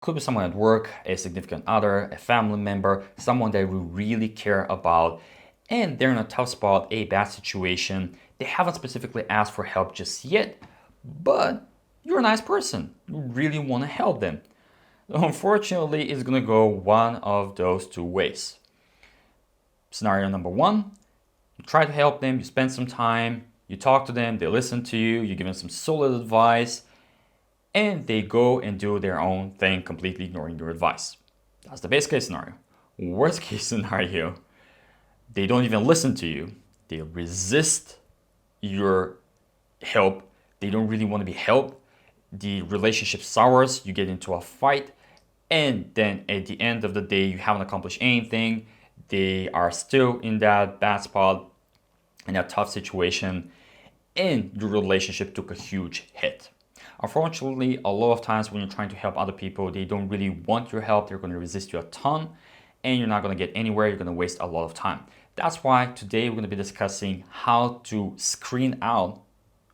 Could be someone at work, a significant other, a family member, someone that we really care about, and they're in a tough spot, a bad situation. They haven't specifically asked for help just yet, but you're a nice person. You really want to help them. Unfortunately, it's going to go one of those two ways. Scenario number one, you try to help them, you spend some time, you talk to them, they listen to you, you give them some solid advice, and they go and do their own thing, completely ignoring your advice. That's the best case scenario. Worst case scenario, they don't even listen to you. They resist your help. They don't really want to be helped. The relationship sours, you get into a fight, and then at the end of the day, you haven't accomplished anything. They are still in that bad spot, in a tough situation, and your relationship took a huge hit. Unfortunately, a lot of times when you're trying to help other people, they don't really want your help. They're going to resist you a ton, and you're not going to get anywhere. You're going to waste a lot of time. That's why today we're going to be discussing how to screen out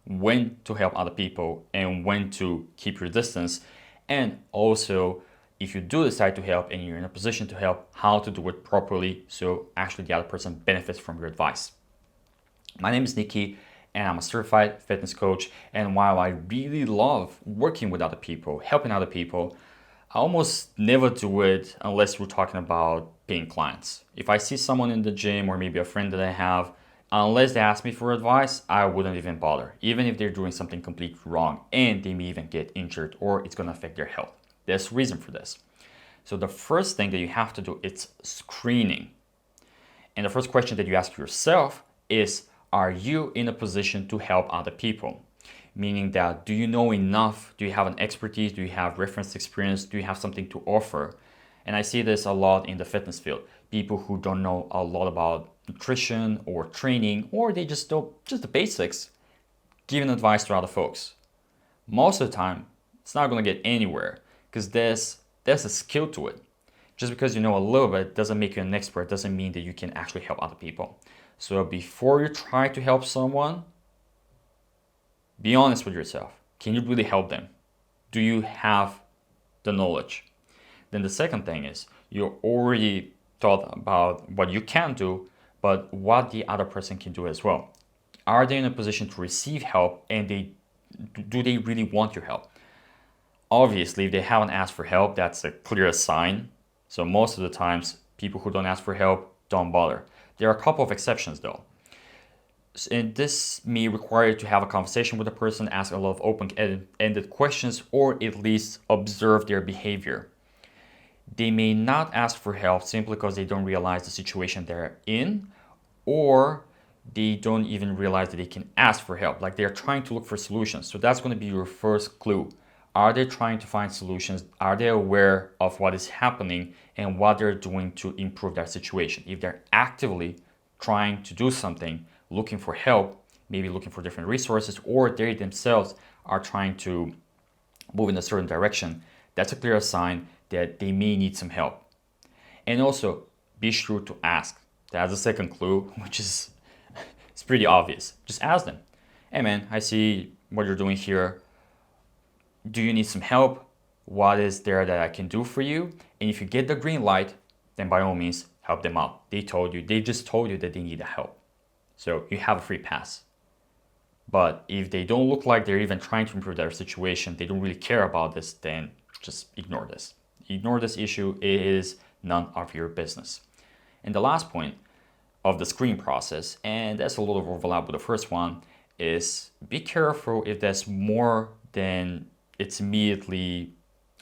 when to help other people and when to keep your distance. And also, if you do decide to help and you're in a position to help, how to do it properly so actually the other person benefits from your advice. My name is Niki, and I'm a certified fitness coach. And while I really love working with other people, helping other people, I almost never do it unless we're talking about paying clients. If I see someone in the gym or maybe a friend that I have, unless they ask me for advice, I wouldn't even bother, even if they're doing something completely wrong and they may even get injured or it's going to affect their health. There's a reason for this. So the first thing that you have to do is screening. And the first question that you ask yourself is, are you in a position to help other people? Meaning that, do you know enough? Do you have an expertise? Do you have reference experience? Do you have something to offer? And I see this a lot in the fitness field. People who don't know a lot about nutrition or training, or they just don't, just the basics, giving advice to other folks. Most of the time, it's not going to get anywhere because there's a skill to it. Just because you know a little bit doesn't make you an expert, doesn't mean that you can actually help other people. So before you try to help someone, be honest with yourself. Can you really help them? Do you have the knowledge? Then the second thing is you already thought about what you can do, but what the other person can do as well. Are they in a position to receive help, and do they really want your help? Obviously, if they haven't asked for help, that's a clear sign. So most of the times, people who don't ask for help don't bother. There are a couple of exceptions though. And this may require you to have a conversation with the person, ask a lot of open-ended questions, or at least observe their behavior. They may not ask for help simply because they don't realize the situation they're in, or they don't even realize that they can ask for help. Like they're trying to look for solutions. So that's going to be your first clue. Are they trying to find solutions? Are they aware of what is happening and what they're doing to improve their situation? If they're actively trying to do something, looking for help, maybe looking for different resources, or they themselves are trying to move in a certain direction, that's a clear sign that they may need some help. And also, be sure to ask. That's the second clue, which is it's pretty obvious. Just ask them. Hey man, I see what you're doing here. Do you need some help? What is there that I can do for you? And if you get the green light, then by all means, help them out. They just told you that they need help. So you have a free pass. But if they don't look like they're even trying to improve their situation, they don't really care about this, then just ignore this. Ignore this issue. It is none of your business. And the last point of the screening process, and that's a little overlap with the first one, is be careful if there's more than it's immediately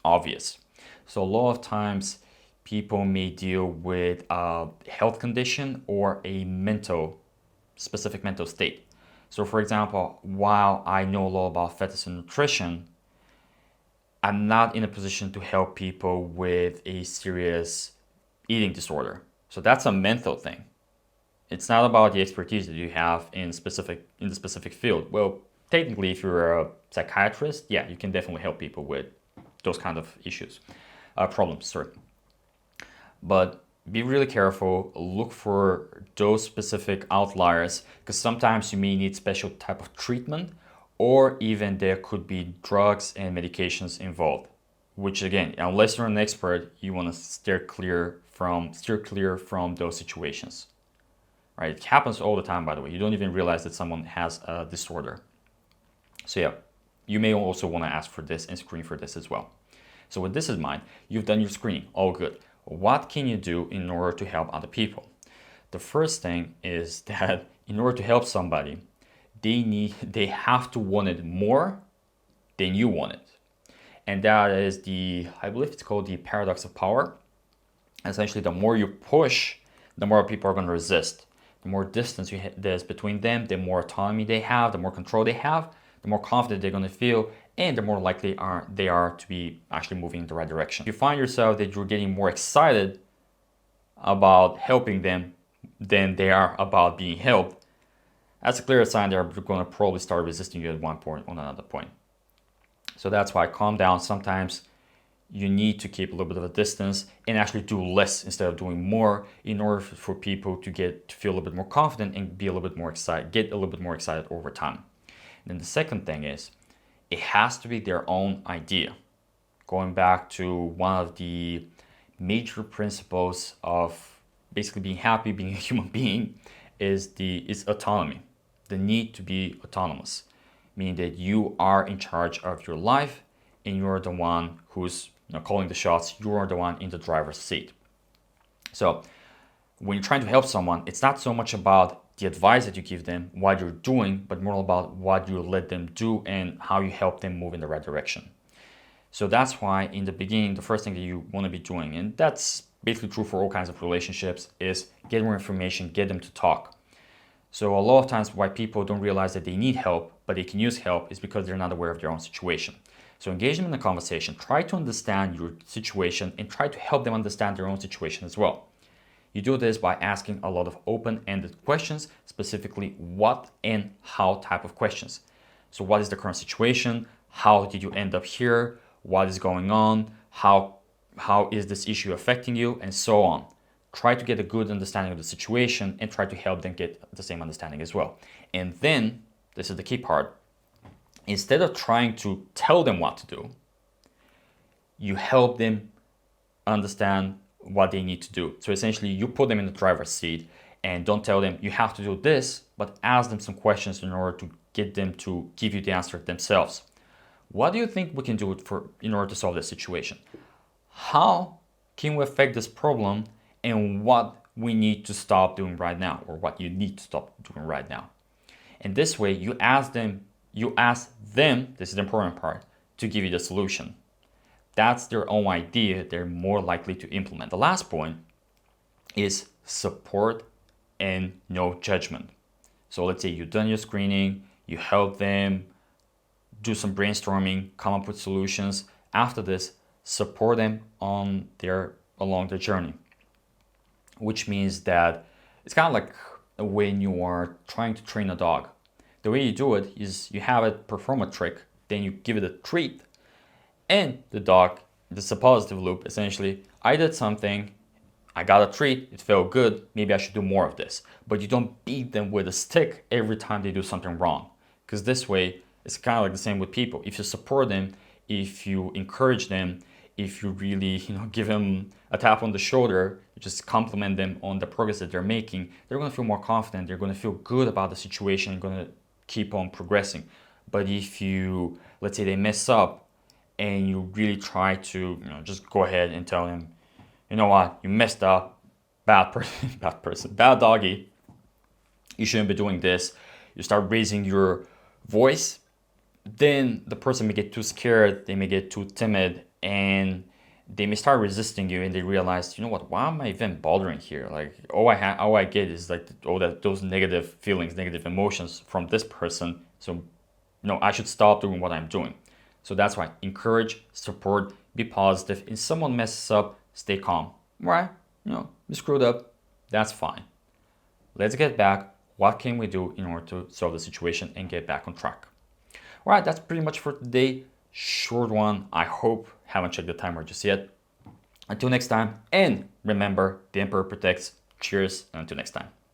obvious. So a lot of times people may deal with a health condition or a specific mental state. So for example, while I know a lot about fitness and nutrition, I'm not in a position to help people with a serious eating disorder. So that's a mental thing. It's not about the expertise that you have in the specific field. Well, technically, if you're a psychiatrist, yeah, you can definitely help people with those kind of problems, sorry. But be really careful, look for those specific outliers, because sometimes you may need special type of treatment, or even there could be drugs and medications involved. which again, unless you're an expert, you want to steer clear from those situations. Right? It happens all the time, by the way. You don't even realize that someone has a disorder. So yeah, you may also want to ask for this and screen for this as well. So with this in mind, you've done your screening, all good. What can you do in order to help other people? The first thing is that in order to help somebody, they have to want it more than you want it. And that is I believe it's called the paradox of power. Essentially, the more you push, the more people are going to resist. The more distance there's between them, the more autonomy they have, the more control they have, the more confident they're going to feel, and the more likely they are to be actually moving in the right direction. If you find yourself that you're getting more excited about helping them than they are about being helped, that's a clear sign they're going to probably start resisting you at one point or another point. So that's why calm down. Sometimes you need to keep a little bit of a distance and actually do less instead of doing more in order for people to feel a little bit more confident and be a little bit more excited, get a little bit more excited over time. And then the second thing is, it has to be their own idea. Going back to one of the major principles of basically being happy, being a human being, is autonomy. The need to be autonomous, meaning that you are in charge of your life and you're the one who's calling the shots. You are the one in the driver's seat. So when you're trying to help someone, it's not so much about the advice that you give them, what you're doing, but more about what you let them do and how you help them move in the right direction. So that's why in the beginning, the first thing that you want to be doing, and that's basically true for all kinds of relationships, is get more information, get them to talk. So a lot of times why people don't realize that they need help, but they can use help, is because they're not aware of their own situation. So engage them in the conversation, try to understand your situation and try to help them understand their own situation as well. You do this by asking a lot of open-ended questions, specifically what and how type of questions. So what is the current situation? How did you end up here? What is going on? How is this issue affecting you? And so on. Try to get a good understanding of the situation and try to help them get the same understanding as well. And then, this is the key part, instead of trying to tell them what to do, you help them understand what they need to do. So essentially, you put them in the driver's seat and don't tell them you have to do this, but ask them some questions in order to get them to give you the answer themselves. What do you think we can do in order to solve this situation? How can we affect this problem, and what we need to stop doing right now, or what you need to stop doing right now? And this way, you ask them, this is the important part, to give you the solution. That's their own idea, they're more likely to implement. The last point is support and no judgment. So let's say you've done your screening, you help them do some brainstorming, come up with solutions. After this, support them along their journey, which means that it's kind of like when you are trying to train a dog. The way you do it is you have it perform a trick, then you give it a treat, and the dog, this is a positive loop, essentially, I did something, I got a treat, it felt good, maybe I should do more of this. But you don't beat them with a stick every time they do something wrong. Because this way, it's kind of like the same with people. If you support them, if you encourage them, if you really give them a tap on the shoulder, just compliment them on the progress that they're making, they're going to feel more confident, they're going to feel good about the situation and going to keep on progressing. But if you, let's say they mess up, and you really try to just go ahead and tell them, you know what, you messed up, bad doggy, you shouldn't be doing this, you start raising your voice, then the person may get too scared, they may get too timid, and they may start resisting you, and they realize, you know what, why am I even bothering here? Like, all I get is like those negative feelings, negative emotions from this person, so I should stop doing what I'm doing. So that's why encourage, support, be positive. If someone messes up, stay calm. Right? You screwed up. That's fine. Let's get back. What can we do in order to solve the situation and get back on track? All right, that's pretty much for today. Short one. I hope. Haven't checked the timer just yet. Until next time. And remember, the Emperor protects. Cheers. And until next time.